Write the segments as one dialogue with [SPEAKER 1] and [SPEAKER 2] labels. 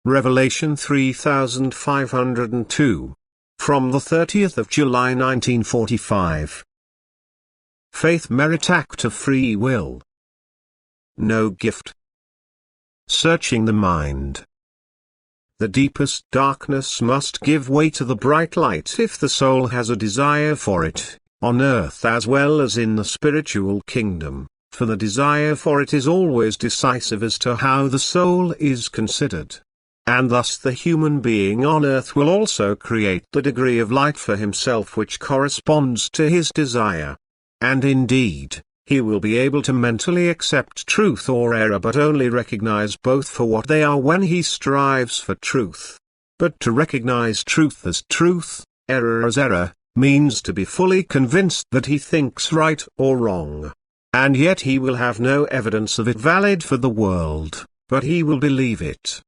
[SPEAKER 1] Revelation 3502. From the 30th of July 1945. Faith merit act of free will. No gift. Searching the mind. The deepest darkness must give way to the bright light if the soul has a desire for it, on earth as well as in the spiritual kingdom, for the desire for it is always decisive as to how the soul is considered. And thus the human being on earth will also create the degree of light for himself which corresponds to his desire. And indeed, he will be able to mentally accept truth or error but only recognize both for what they are when he strives for truth. But to recognize truth as truth, error as error, means to be fully convinced that he thinks right or wrong. And yet he will have no evidence of it valid for the world, but he will believe it.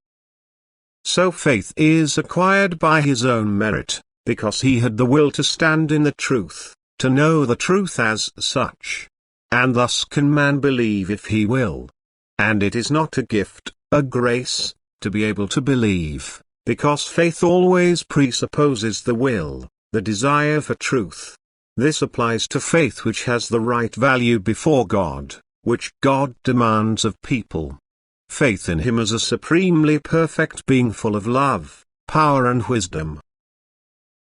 [SPEAKER 1] So faith is acquired by his own merit, because he had the will to stand in the truth, to know the truth as such. And thus can man believe if he will. And it is not a gift, a grace, to be able to believe, because faith always presupposes the will, the desire for truth. This applies to faith which has the right value before God, which God demands of people. Faith in him as a supremely perfect being full of love, power and wisdom.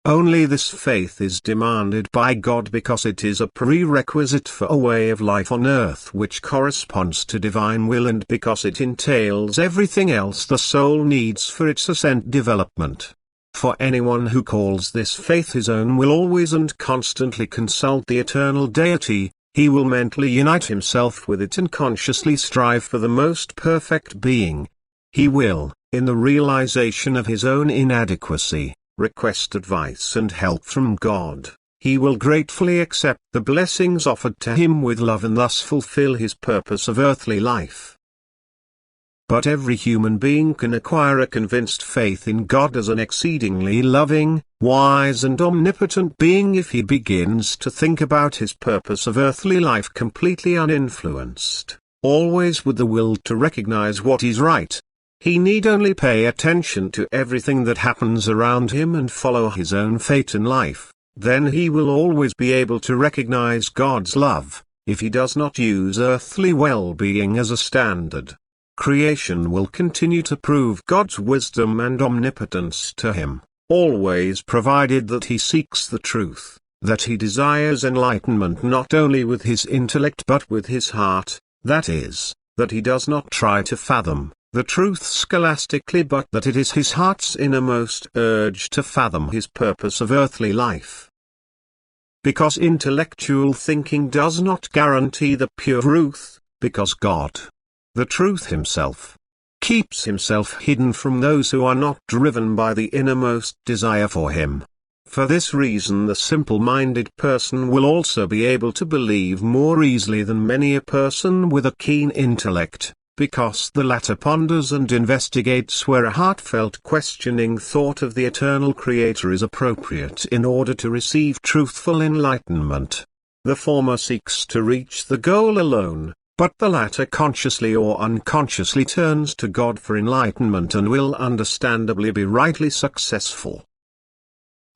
[SPEAKER 1] Only this faith is demanded by God because it is a prerequisite for a way of life on earth which corresponds to divine will and because it entails everything else the soul needs for its ascent development. For anyone who calls this faith his own will always and constantly consult the eternal deity. He will mentally unite himself with it and consciously strive for the most perfect being. He will, in the realization of his own inadequacy, request advice and help from God. He will gratefully accept the blessings offered to him with love and thus fulfill his purpose of earthly life. But every human being can acquire a convinced faith in God as an exceedingly loving, wise and omnipotent being if he begins to think about his purpose of earthly life completely uninfluenced, always with the will to recognize what is right. He need only pay attention to everything that happens around him and follow his own fate in life, then he will always be able to recognize God's love, if he does not use earthly well-being as a standard. Creation will continue to prove God's wisdom and omnipotence to him, always provided that he seeks the truth, that he desires enlightenment not only with his intellect but with his heart, that is, that he does not try to fathom the truth scholastically but that it is his heart's innermost urge to fathom his purpose of earthly life. Because intellectual thinking does not guarantee the pure truth, because God, the truth himself, keeps himself hidden from those who are not driven by the innermost desire for him. For this reason the simple-minded person will also be able to believe more easily than many a person with a keen intellect, because the latter ponders and investigates where a heartfelt questioning thought of the eternal Creator is appropriate in order to receive truthful enlightenment. The former seeks to reach the goal alone, but the latter consciously or unconsciously turns to God for enlightenment and will understandably be rightly successful.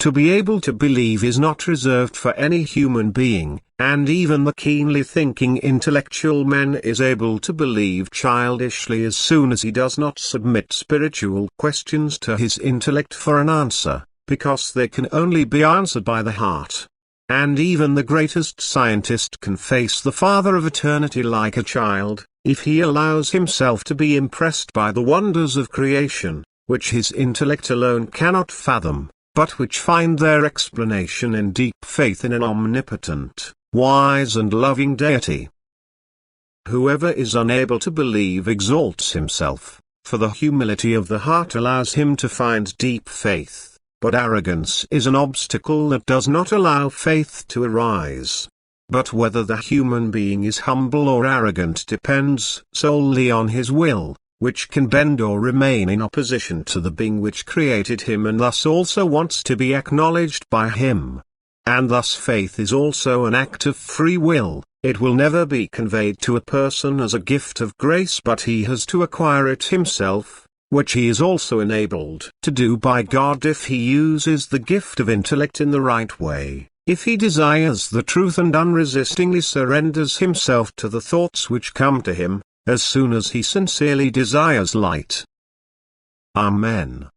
[SPEAKER 1] To be able to believe is not reserved for any human being, and even the keenly thinking intellectual man is able to believe childishly as soon as he does not submit spiritual questions to his intellect for an answer, because they can only be answered by the heart. And even the greatest scientist can face the Father of eternity like a child, if he allows himself to be impressed by the wonders of creation, which his intellect alone cannot fathom, but which find their explanation in deep faith in an omnipotent, wise and loving deity. Whoever is unable to believe exalts himself, for the humility of the heart allows him to find deep faith. But arrogance is an obstacle that does not allow faith to arise. But whether the human being is humble or arrogant depends solely on his will, which can bend or remain in opposition to the being which created him and thus also wants to be acknowledged by him. And thus faith is also an act of free will. It will never be conveyed to a person as a gift of grace but he has to acquire it himself, which he is also enabled to do by God if he uses the gift of intellect in the right way, if he desires the truth and unresistingly surrenders himself to the thoughts which come to him, as soon as he sincerely desires light. Amen.